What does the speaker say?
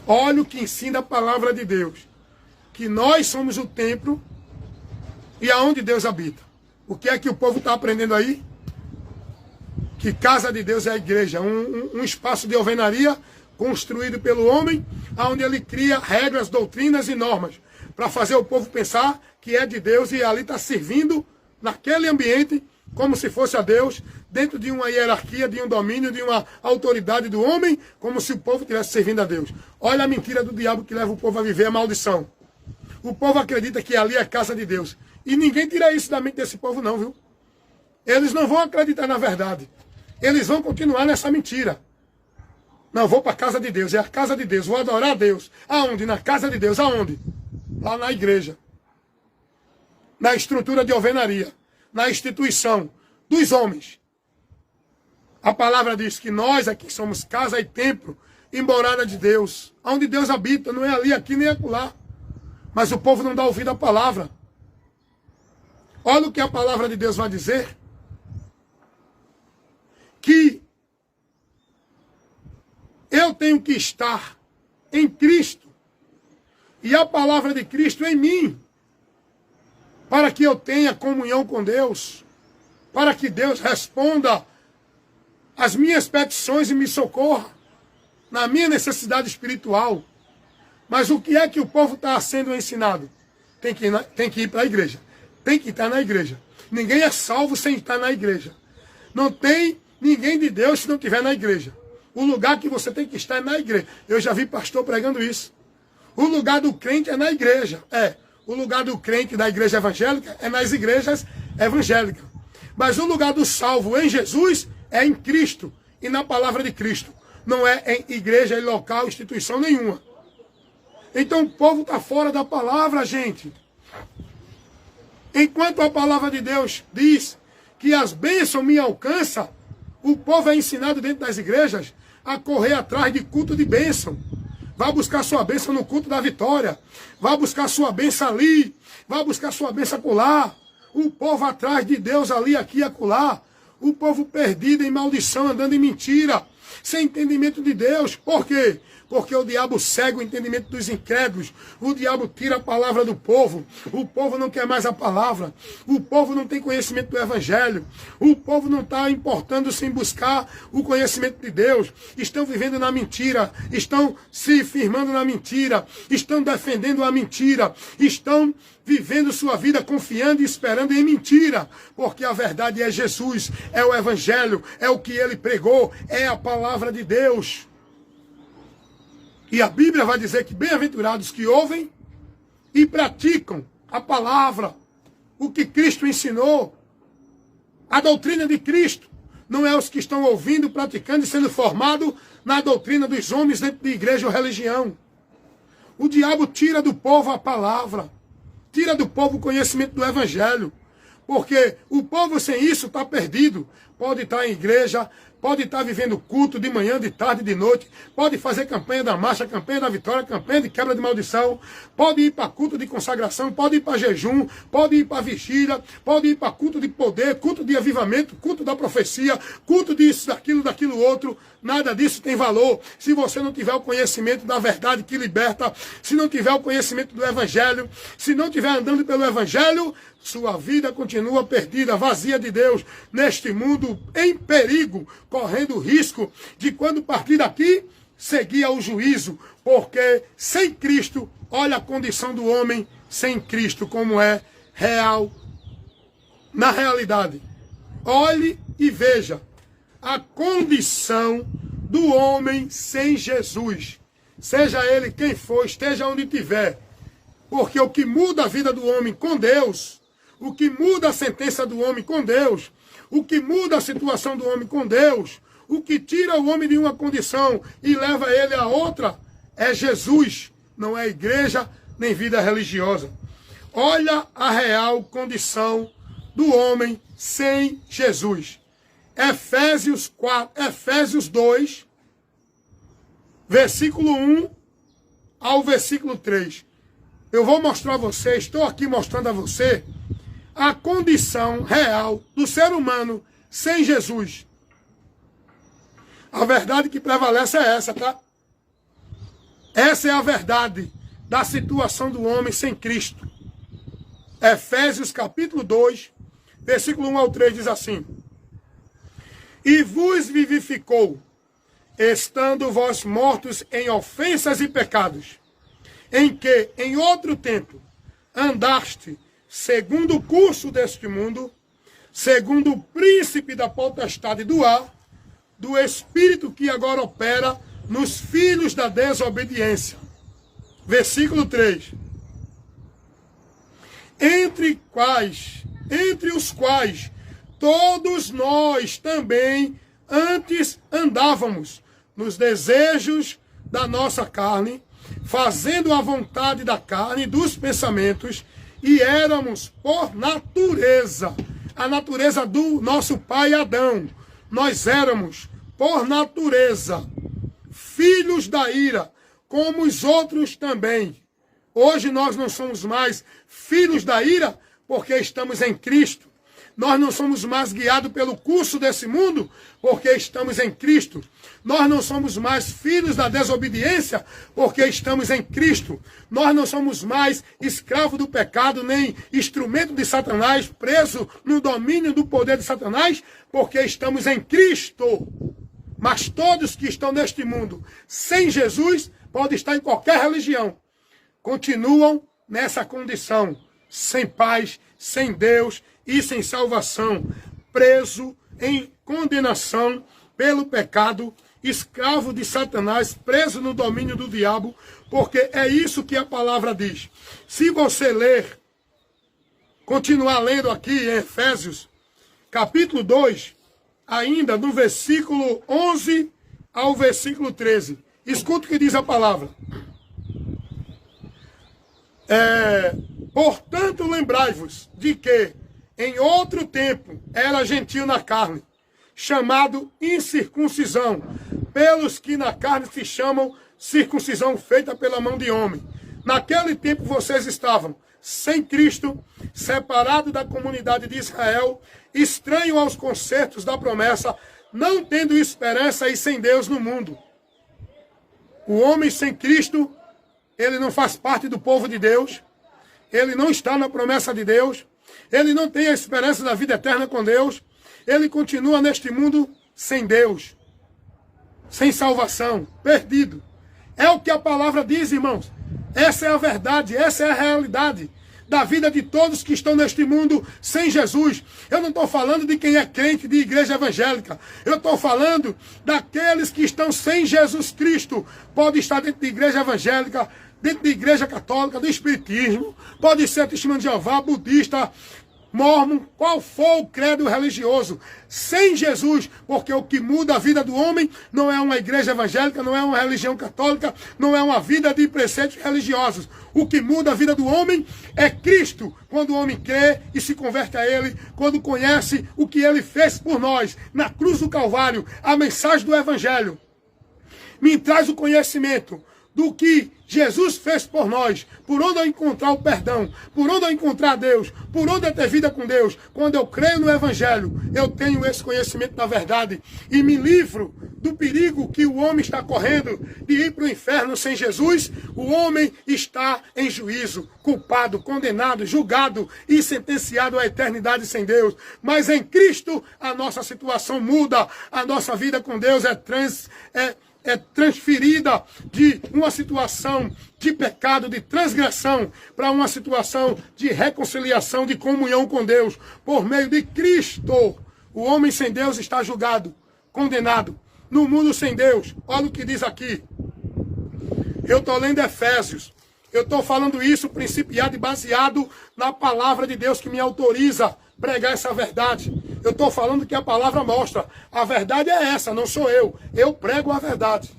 Olha o que ensina a palavra de Deus. Que nós somos o templo e aonde Deus habita. O que é que o povo está aprendendo aí? Que casa de Deus é a igreja. Um espaço de alvenaria construído pelo homem, onde ele cria regras, doutrinas e normas. Para fazer o povo pensar que é de Deus e ali está servindo naquele ambiente como se fosse a Deus, dentro de uma hierarquia, de um domínio, de uma autoridade do homem, como se o povo estivesse servindo a Deus. Olha a mentira do diabo que leva o povo a viver a maldição. O povo acredita que ali é casa de Deus. E ninguém tira isso da mente desse povo não, viu? Eles não vão acreditar na verdade. Eles vão continuar nessa mentira. Não, vou para a casa de Deus, é a casa de Deus, vou adorar a Deus. Aonde? Na casa de Deus, aonde? Lá na igreja. Na estrutura de alvenaria. Na instituição dos homens. A palavra diz que nós aqui somos casa e templo e morada de Deus. Onde Deus habita, não é ali, aqui nem acolá. Mas o povo não dá ouvido à palavra. Olha o que a palavra de Deus vai dizer. Que eu tenho que estar em Cristo e a palavra de Cristo em mim, para que eu tenha comunhão com Deus, para que Deus responda às minhas petições e me socorra na minha necessidade espiritual. Mas o que é que o povo está sendo ensinado? Tem que ir para a igreja. Tem que estar na igreja. Ninguém é salvo sem estar na igreja. Não tem ninguém de Deus se não estiver na igreja. O lugar que você tem que estar é na igreja. Eu já vi pastor pregando isso. O lugar do crente é na igreja. O lugar do crente da igreja evangélica é nas igrejas evangélicas. Mas o lugar do salvo em Jesus é em Cristo e na palavra de Cristo. Não é em igreja, em local, instituição nenhuma. Então o povo está fora da palavra, gente. Enquanto a palavra de Deus diz que as bênçãos me alcançam, o povo é ensinado dentro das igrejas a correr atrás de culto de bênção. Vá buscar sua bênção no culto da vitória. Vá buscar sua bênção ali. Vá buscar sua bênção acolá. O povo atrás de Deus ali, aqui e acolá. O povo perdido em maldição, andando em mentira. Sem entendimento de Deus. Por quê? Porque o diabo cega o entendimento dos incrédulos. O diabo tira a palavra do povo. O povo não quer mais a palavra. O povo não tem conhecimento do evangelho. O povo não está importando-se em buscar o conhecimento de Deus. Estão vivendo na mentira. Estão se firmando na mentira. Estão defendendo a mentira. Estão vivendo sua vida confiando e esperando em mentira. Porque a verdade é Jesus. É o evangelho. É o que ele pregou. É a palavra de Deus. E a Bíblia vai dizer que bem-aventurados que ouvem e praticam a palavra, o que Cristo ensinou, a doutrina de Cristo. Não é os que estão ouvindo, praticando e sendo formados na doutrina dos homens dentro de igreja ou religião. O diabo tira do povo a palavra, tira do povo o conhecimento do evangelho. Porque o povo sem isso está perdido. Pode estar em igreja, pode estar vivendo culto de manhã, de tarde, de noite, pode fazer campanha da marcha, campanha da vitória, campanha de quebra de maldição, pode ir para culto de consagração, pode ir para jejum, pode ir para vigília, pode ir para culto de poder, culto de avivamento, culto da profecia, culto disso, daquilo outro. Nada disso tem valor se você não tiver o conhecimento da verdade que liberta, se não tiver o conhecimento do evangelho, se não estiver andando pelo evangelho, sua vida continua perdida, vazia de Deus, neste mundo em perigo, correndo risco de quando partir daqui, seguir ao juízo, porque sem Cristo, olha a condição do homem sem Cristo, como é real, na realidade. Olhe e veja a condição do homem sem Jesus. Seja ele quem for, esteja onde estiver. Porque o que muda a vida do homem com Deus, o que muda a sentença do homem com Deus, o que muda a situação do homem com Deus, o que tira o homem de uma condição e leva ele a outra, é Jesus. Não é igreja nem vida religiosa. Olha a real condição do homem sem Jesus. Efésios 2, versículo 1 ao versículo 3. Eu vou mostrar a você, estou aqui mostrando a você, a condição real do ser humano sem Jesus. A verdade que prevalece é essa, tá? Essa é a verdade da situação do homem sem Cristo. Efésios capítulo 2, versículo 1 ao 3 diz assim: E vos vivificou, estando vós mortos em ofensas e pecados, em que, em outro tempo, andaste segundo o curso deste mundo, segundo o príncipe da potestade do ar, do espírito que agora opera nos filhos da desobediência. Versículo 3. Entre os quais todos nós também antes andávamos nos desejos da nossa carne, fazendo a vontade da carne e dos pensamentos, e éramos por natureza, a natureza do nosso pai Adão, nós éramos por natureza filhos da ira, como os outros também. Hoje nós não somos mais filhos da ira, porque estamos em Cristo. Nós não somos mais guiados pelo curso desse mundo, porque estamos em Cristo. Nós não somos mais filhos da desobediência, porque estamos em Cristo. Nós não somos mais escravos do pecado, nem instrumento de Satanás, preso no domínio do poder de Satanás, porque estamos em Cristo. Mas todos que estão neste mundo sem Jesus, podem estar em qualquer religião, continuam nessa condição, sem paz, sem Deus e sem salvação, preso em condenação pelo pecado, escravo de Satanás, preso no domínio do diabo, porque é isso que a palavra diz. Se você ler, continuar lendo aqui em Efésios, capítulo 2, ainda no versículo 11 ao versículo 13, escuta o que diz a palavra. Portanto, lembrai-vos de que em outro tempo era gentil na carne, chamado incircuncisão, pelos que na carne se chamam circuncisão feita pela mão de homem. Naquele tempo vocês estavam sem Cristo, separados da comunidade de Israel, estranhos aos concertos da promessa, não tendo esperança e sem Deus no mundo. O homem sem Cristo, ele não faz parte do povo de Deus, ele não está na promessa de Deus, ele não tem a esperança da vida eterna com Deus, ele continua neste mundo sem Deus, sem salvação, perdido. É o que a palavra diz, irmãos. Essa é a verdade, essa é a realidade da vida de todos que estão neste mundo sem Jesus. Eu não estou falando de quem é crente de igreja evangélica. Eu estou falando daqueles que estão sem Jesus Cristo. Pode estar dentro de igreja evangélica, dentro de igreja católica, do espiritismo, pode ser testemunho de Jeová, budista, mórmon, qual for o credo religioso, sem Jesus, porque o que muda a vida do homem não é uma igreja evangélica, não é uma religião católica, não é uma vida de preceitos religiosos. O que muda a vida do homem é Cristo, quando o homem crê e se converte a Ele, quando conhece o que Ele fez por nós, na cruz do Calvário, a mensagem do Evangelho. Me traz o conhecimento do que Jesus fez por nós, por onde eu encontrar o perdão, por onde eu encontrar Deus, por onde eu ter vida com Deus. Quando eu creio no Evangelho, eu tenho esse conhecimento da verdade e me livro do perigo que o homem está correndo de ir para o inferno sem Jesus. O homem está em juízo, culpado, condenado, julgado e sentenciado à eternidade sem Deus. Mas em Cristo a nossa situação muda, a nossa vida com Deus é transferida de uma situação de pecado, de transgressão, para uma situação de reconciliação, de comunhão com Deus, por meio de Cristo. O homem sem Deus está julgado, condenado. No mundo sem Deus, olha o que diz aqui. Eu estou lendo Efésios. Eu estou falando isso principiado e baseado na palavra de Deus que me autoriza a pregar essa verdade. Eu estou falando que a palavra mostra. A verdade é essa, não sou eu. Eu prego a verdade.